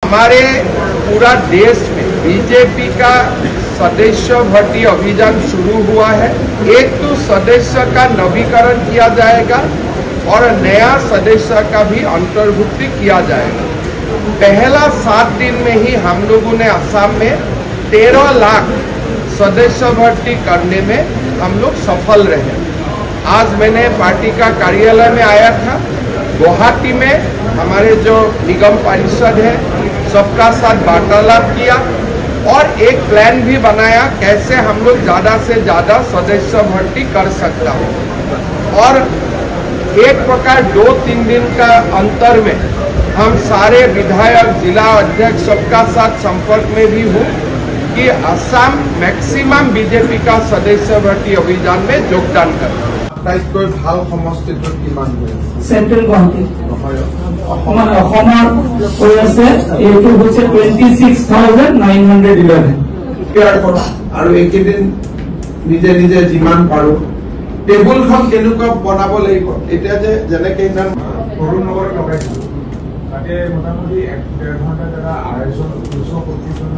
हमारे पूरा देश में बीजेपी का सदस्य भर्ती अभियान शुरू हुआ है। एक तो सदस्य का नवीकरण किया जाएगा और नया सदस्य का भी अंतर्भुक्ति किया जाएगा। पहला 7 दिन में ही हम लोगों ने असम में 13 लाख सदस्य भर्ती करने में हम लोग सफल रहे। आज मैंने पार्टी का कार्यालय में आया था। गुवाहाटी में हमारे जो निगम परिषद है सबका साथ वार्तालाप किया और एक प्लान भी बनाया कैसे हम लोग ज़्यादा से ज़्यादा सदस्य भर्ती कर सकता हूँ। और एक प्रकार 2-3 दिन का अंतर में हम सारे विधायक, जिला अध्यक्ष सबका साथ संपर्क में भी हूँ कि असम मैक्सिमम बीजेपी का सदस्य भर्ती अभियान में योगदान करें। আটাইতকৈ ভাল সমষ্টিটো কিমান সেন্ট্রাল গুৱাহাটী অসমৰ হৈ আছে এইটো হৈছে 26,911 কেয়াৰ কৰা আৰু এইকেইদিন নিজে নিজে যিমান পাৰো টেবুলখন কেনেকুৱা বনাব লাগিব। এতিয়া যে যেনেকৈ ইমান তৰুণ নগৰত লগাইছিলো তাতে মোটামুটি 1.5 ঘণ্টা দ্বাৰা 225 জন